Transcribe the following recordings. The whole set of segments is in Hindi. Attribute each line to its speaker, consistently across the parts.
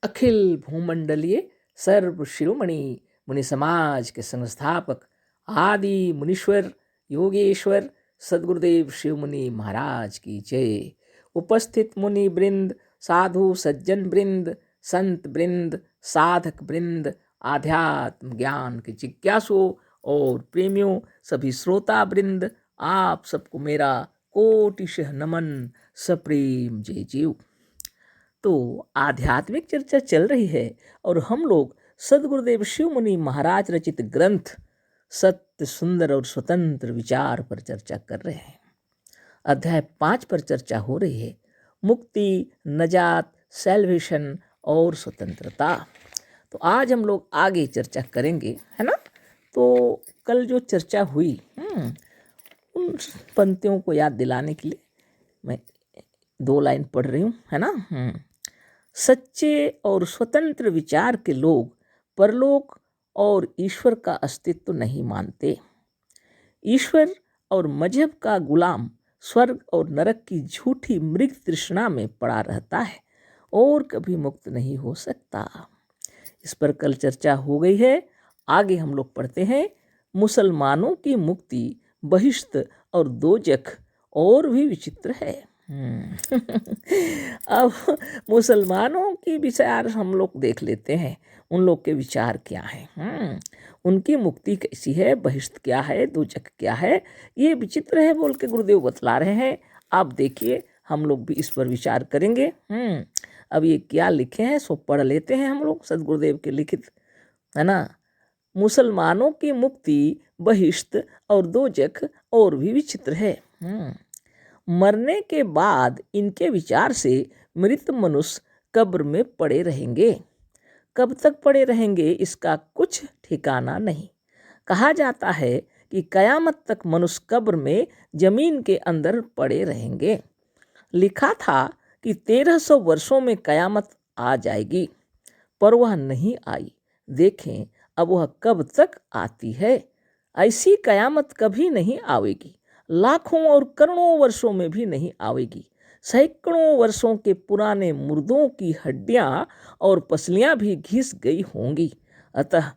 Speaker 1: अखिल भूमंडलीय सर्व शिरोमणि मुनि समाज के संस्थापक आदि मुनीश्वर योगेश्वर सद्गुरुदेव शिव मुनि महाराज की जय। उपस्थित मुनि वृंद, साधु सज्जन वृंद, संत वृंद, साधक वृंद, आध्यात्म ज्ञान के जिज्ञासुओं और प्रेमियों, सभी श्रोता वृंद, आप सबको मेरा कोटिशः नमन, सप्रेम जय जीव। तो आध्यात्मिक चर्चा चल रही है और हम लोग सद्गुरुदेव शिव मुनि महाराज रचित ग्रंथ सत्य सुंदर और स्वतंत्र विचार पर चर्चा कर रहे हैं। अध्याय 5 पर चर्चा हो रही है, मुक्ति, नजात, सैल्वेशन और स्वतंत्रता। तो आज हम लोग आगे चर्चा करेंगे, है ना। तो कल जो चर्चा हुई उन पंक्तियों को याद दिलाने के लिए मैं 2 लाइन पढ़ रही हूँ, है ना। सच्चे और स्वतंत्र विचार के लोग परलोक और ईश्वर का अस्तित्व नहीं मानते। ईश्वर और मजहब का गुलाम स्वर्ग और नरक की झूठी मृग तृष्णा में पड़ा रहता है और कभी मुक्त नहीं हो सकता। इस पर कल चर्चा हो गई है। आगे हम लोग पढ़ते हैं, मुसलमानों की मुक्ति बहिश्त और दोजख और भी विचित्र है। अब मुसलमानों की विचार हम लोग देख लेते हैं, उन लोग के विचार क्या हैं। उनकी मुक्ति कैसी है, बहिश्त क्या है, दोजख क्या है, ये विचित्र है बोल के गुरुदेव बतला रहे हैं। आप देखिए, हम लोग भी इस पर विचार करेंगे। अब ये क्या लिखे हैं सो पढ़ लेते हैं हम लोग, सद्गुरुदेव के लिखित, है ना। मुसलमानों की मुक्ति बहिश्त और दोजख और भी विचित्र है। मरने के बाद इनके विचार से मृत मनुष्य कब्र में पड़े रहेंगे। कब तक पड़े रहेंगे इसका कुछ ठिकाना नहीं। कहा जाता है कि कयामत तक मनुष्य कब्र में जमीन के अंदर पड़े रहेंगे। लिखा था कि 1300 वर्षों में कयामत आ जाएगी, पर वह नहीं आई। देखें अब वह कब तक आती है। ऐसी कयामत कभी नहीं आवेगी, लाखों और करोड़ों वर्षों में भी नहीं आवेगी। सैकड़ों वर्षों के पुराने मुर्दों की हड्डियां और पसलियां भी घिस गई होंगी। अतः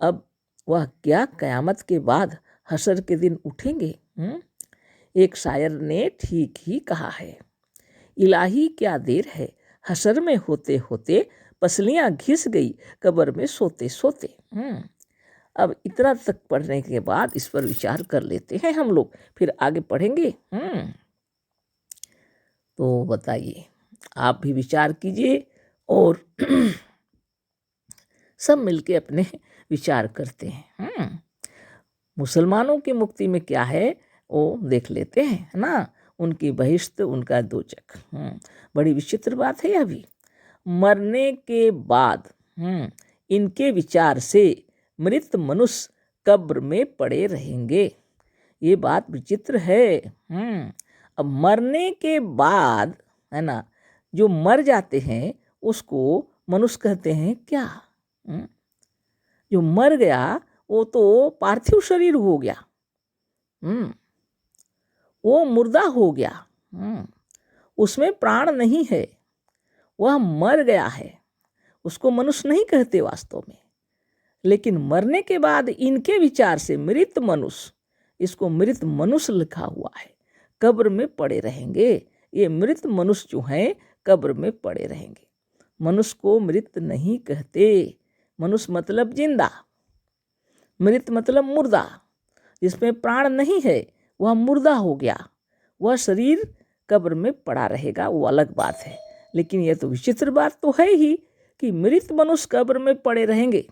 Speaker 1: अब वह क्या कयामत के बाद हशर के दिन उठेंगे। एक शायर ने ठीक ही कहा है, इलाही क्या देर है, हशर में होते होते पसलियां घिस गई कब्र में सोते सोते। अब इतना तक पढ़ने के बाद इस पर विचार कर लेते हैं हम लोग, फिर आगे पढ़ेंगे। तो बताइए, आप भी विचार कीजिए और सब मिलके अपने विचार करते हैं। मुसलमानों की मुक्ति में क्या है वो देख लेते हैं, है ना। उनकी बहिश्त, उनका दोजख, बड़ी विचित्र बात है यह भी। मरने के बाद इनके विचार से मृत मनुष्य कब्र में पड़े रहेंगे। ये बात विचित्र है। अब मरने के बाद, है ना, जो मर जाते हैं उसको मनुष्य कहते हैं क्या। जो मर गया वो तो पार्थिव शरीर हो गया, वो मुर्दा हो गया, उसमें प्राण नहीं है, वह मर गया है, उसको मनुष्य नहीं कहते वास्तव में। लेकिन मरने के बाद इनके विचार से मृत मनुष्य, इसको मृत मनुष्य लिखा हुआ है, कब्र में पड़े रहेंगे। ये मृत मनुष्य जो हैं कब्र में पड़े रहेंगे। मनुष्य को मृत नहीं कहते। मनुष्य मतलब जिंदा, मृत मतलब मुर्दा, जिसमें प्राण नहीं है वह मुर्दा हो गया, वह शरीर कब्र में पड़ा रहेगा, वो अलग बात है। लेकिन यह तो विचित्र बात तो है ही कि मृत मनुष्य कब्र में पड़े रहेंगे।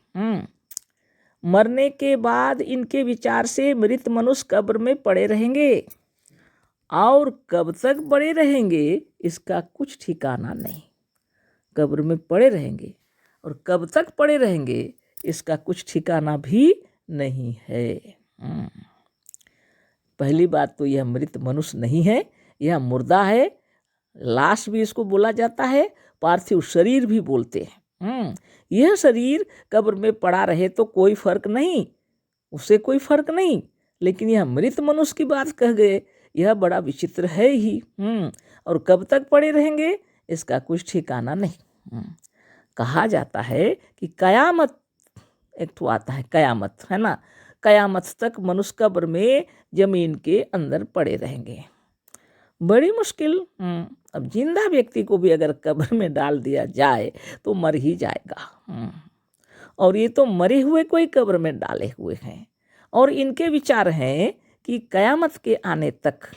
Speaker 1: मरने के बाद इनके विचार से मृत मनुष्य कब्र में पड़े रहेंगे, और कब तक पड़े रहेंगे इसका कुछ ठिकाना नहीं। कब्र में पड़े रहेंगे और कब तक पड़े रहेंगे इसका कुछ ठिकाना भी नहीं है। पहली बात तो यह मृत मनुष्य नहीं है, यह मुर्दा है। लाश भी इसको बोला जाता है, पार्थिव शरीर भी बोलते हैं। यह शरीर कब्र में पड़ा रहे तो कोई फर्क नहीं, उससे कोई फर्क नहीं। लेकिन यह मृत मनुष्य की बात कह गए, यह बड़ा विचित्र है ही। और कब तक पड़े रहेंगे इसका कुछ ठिकाना नहीं। कहा जाता है कि कयामत, एक तो आता है कयामत, है ना, कयामत तक मनुष्य कब्र में जमीन के अंदर पड़े रहेंगे। बड़ी मुश्किल। अब जिंदा व्यक्ति को भी अगर कब्र में डाल दिया जाए तो मर ही जाएगा। और ये तो मरे हुए को ही कब्र में डाले हुए हैं, और इनके विचार हैं कि कयामत के आने तक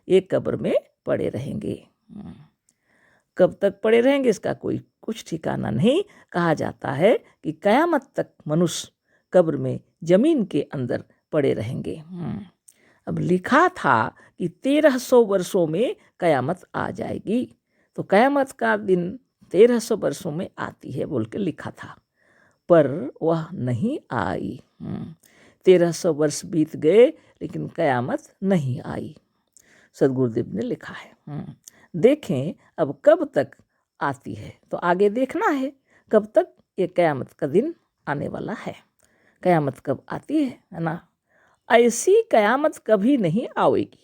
Speaker 1: ये कब्र में पड़े रहेंगे। कब तक पड़े रहेंगे इसका कोई कुछ ठिकाना नहीं। कहा जाता है कि कयामत तक मनुष्य कब्र में जमीन के अंदर पड़े रहेंगे। अब लिखा था कि 1300 वर्षों में कयामत आ जाएगी, तो कयामत का दिन 1300 वर्षों में आती है बोल के लिखा था, पर वह नहीं आई। 1300 वर्ष बीत गए लेकिन कयामत नहीं आई, सदगुरुदेव ने लिखा है। देखें अब कब तक आती है, तो आगे देखना है कब तक ये कयामत का दिन आने वाला है। कयामत कब आती है ना। ऐसी कयामत कभी नहीं आएगी,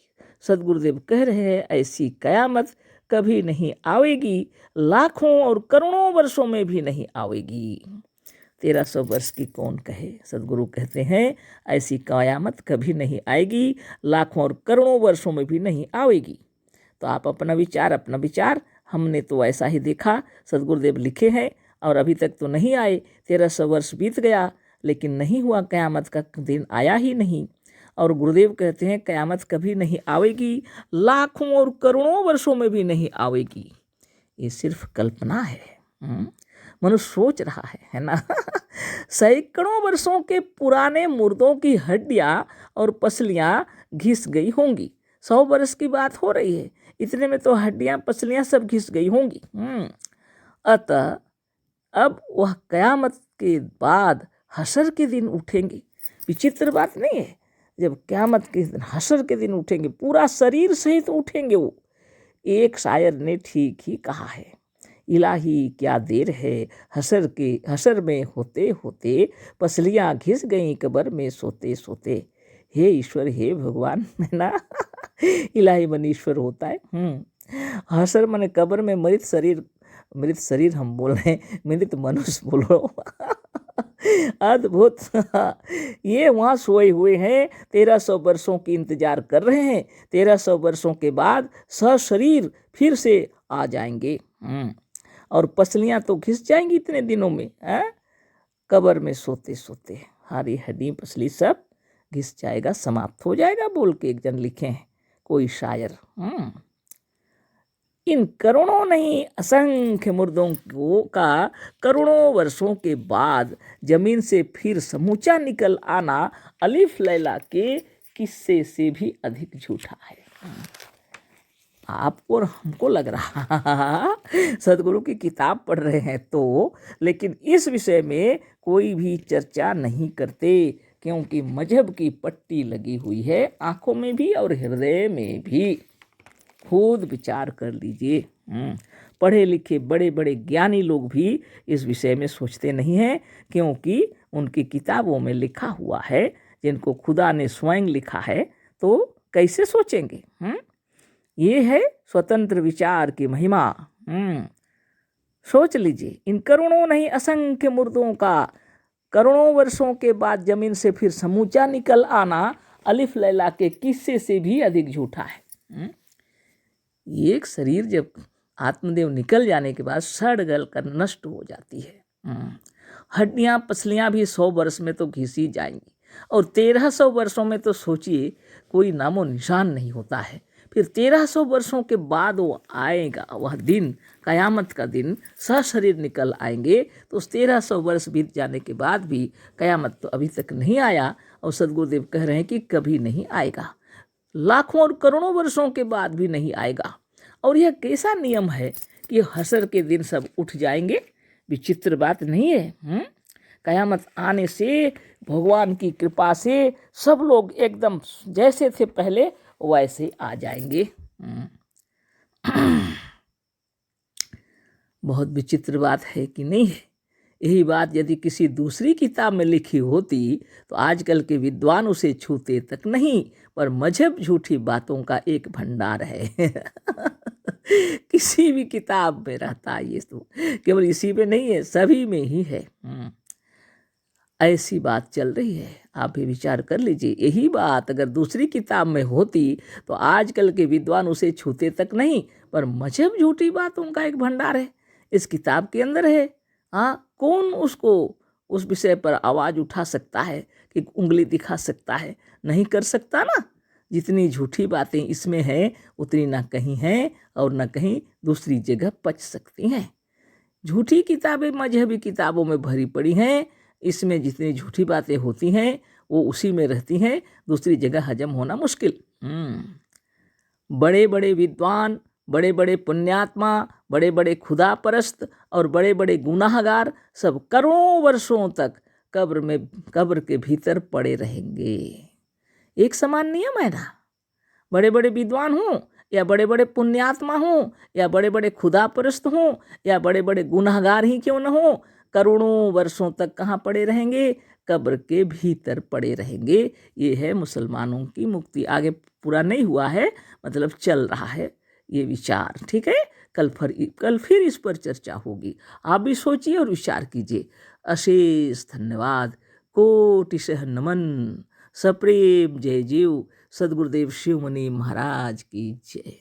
Speaker 1: सदगुरुदेव कह रहे हैं ऐसी कयामत कभी नहीं आएगी, लाखों और करोड़ों वर्षों में भी नहीं आएगी। 1300 वर्ष की कौन कहे, सदगुरु कहते हैं ऐसी कयामत कभी नहीं आएगी, लाखों और करोड़ों वर्षों में भी नहीं आएगी। तो आप अपना विचार, हमने तो ऐसा ही देखा, सदगुरुदेव लिखे हैं और अभी तक तो नहीं आए। 1300 वर्ष बीत गया लेकिन नहीं हुआ, कयामत का दिन आया ही नहीं। और गुरुदेव कहते हैं कयामत कभी नहीं आएगी, लाखों और करोड़ों वर्षों में भी नहीं आएगी। ये सिर्फ कल्पना है, मनुष्य सोच रहा है ना। सैकड़ों वर्षों के पुराने मुर्दों की हड्डियां और पसलियां घिस गई होंगी। 100 वर्ष की बात हो रही है, इतने में तो हड्डियां पसलियां सब घिस गई होंगी। अतः अब वह कयामत के बाद हशर के दिन उठेंगे। विचित्र बात नहीं है, जब कयामत के दिन हशर के दिन उठेंगे, पूरा शरीर सहित उठेंगे वो। एक शायर ने ठीक ही कहा है, इलाही क्या देर है हशर में होते होते, पसलियां घिस गई कब्र में सोते सोते। हे ईश्वर, हे भगवान, है ना। इलाही मन ईश्वर होता है। हशर माने कब्र में मृत शरीर हम बोल रहे हैं, मृत मनुष्य बोलो। अद्भुत। ये वहाँ सोए हुए हैं, 1300 वर्षों की इंतजार कर रहे हैं। 1300 वर्षों के बाद सशरीर फिर से आ जाएंगे। और पसलियां तो घिस जाएंगी इतने दिनों में, कब्र में सोते सोते हरी हड्डी पसली सब घिस जाएगा, समाप्त हो जाएगा बोल के एक जन लिखे हैं, कोई शायर। इन करोड़ों नहीं असंख्य मुर्दों का करोड़ों वर्षों के बाद जमीन से फिर समूचा निकल आना अलिफ लैला के किस्से से भी अधिक झूठा है। आपको और हमको लग रहा सदगुरु की किताब पढ़ रहे हैं तो, लेकिन इस विषय में कोई भी चर्चा नहीं करते, क्योंकि मजहब की पट्टी लगी हुई है आंखों में भी और हृदय में भी। खुद विचार कर लीजिए। पढ़े लिखे बड़े बड़े ज्ञानी लोग भी इस विषय में सोचते नहीं हैं, क्योंकि उनकी किताबों में लिखा हुआ है, जिनको खुदा ने स्वयं लिखा है, तो कैसे सोचेंगे। ये है स्वतंत्र विचार की महिमा। सोच लीजिए, इन करोड़ों नहीं असंख्य मुर्दों का करोड़ों वर्षों के बाद जमीन से फिर समूचा निकल आना अलिफ लैला के किस्से से भी अधिक झूठा है। एक शरीर जब आत्मदेव निकल जाने के बाद सड़ गल कर नष्ट हो जाती है। हड्डियां पसलियां भी 100 वर्ष में तो घिसी जाएंगी, और 1300 वर्षों में तो सोचिए कोई नामो निशान नहीं होता है। फिर 1300 वर्षों के बाद वो आएगा, वह दिन, कयामत का दिन, सशरीर निकल आएंगे। तो उस 1300 वर्ष बीत जाने के बाद भी कयामत तो अभी तक नहीं आया, और सदगुरुदेव कह रहे हैं कि कभी नहीं आएगा, लाखों और करोड़ों वर्षों के बाद भी नहीं आएगा। और यह कैसा नियम है कि हशर के दिन सब उठ जाएंगे? विचित्र बात नहीं है। कयामत आने से भगवान की कृपा से सब लोग एकदम जैसे थे पहले वैसे आ जाएंगे। बहुत विचित्र बात है कि नहीं है? यही बात यदि किसी दूसरी किताब में लिखी होती तो आजकल के विद्वान उसे छूते तक नहीं, पर मजहब झूठी बातों का एक भंडार है। किसी भी किताब में रहता है ये तो, केवल इसी में नहीं है, सभी में ही है। ऐसी बात चल रही है, आप भी विचार कर लीजिए। यही बात अगर दूसरी किताब में होती तो आजकल के विद्वान उसे छूते तक नहीं, पर मजहब झूठी बातों का एक भंडार है, इस किताब के अंदर है। हाँ, कौन उसको उस विषय पर आवाज़ उठा सकता है कि उंगली दिखा सकता है? नहीं कर सकता ना। जितनी झूठी बातें इसमें हैं उतनी ना कहीं हैं और ना कहीं दूसरी जगह पच सकती हैं। झूठी किताबें मजहबी किताबों में भरी पड़ी हैं, इसमें जितनी झूठी बातें होती हैं वो उसी में रहती हैं, दूसरी जगह हजम होना मुश्किल। बड़े बड़े विद्वान, बड़े बड़े पुण्यात्मा, बड़े बड़े खुदा परस्त और बड़े बड़े गुनाहगार सब करोड़ों वर्षों तक कब्र के भीतर पड़े रहेंगे। एक समान नियम है ना। बड़े बड़े विद्वान हों या बड़े बड़े पुण्यात्मा हों या बड़े बड़े खुदा परस्त हों या बड़े बड़े गुनाहगार ही क्यों न हों, करोड़ों वर्षों तक कहाँ पड़े रहेंगे? कब्र के भीतर पड़े रहेंगे। ये है मुसलमानों की मुक्ति। आगे पूरा नहीं हुआ है, मतलब चल रहा है ये विचार, ठीक है। कल फिर इस पर चर्चा होगी। आप भी सोचिए और विचार कीजिए। अशेष धन्यवाद, कोटिशः नमन, सप्रेम जय जीव। सदगुरुदेव शिवमुनि महाराज की जय।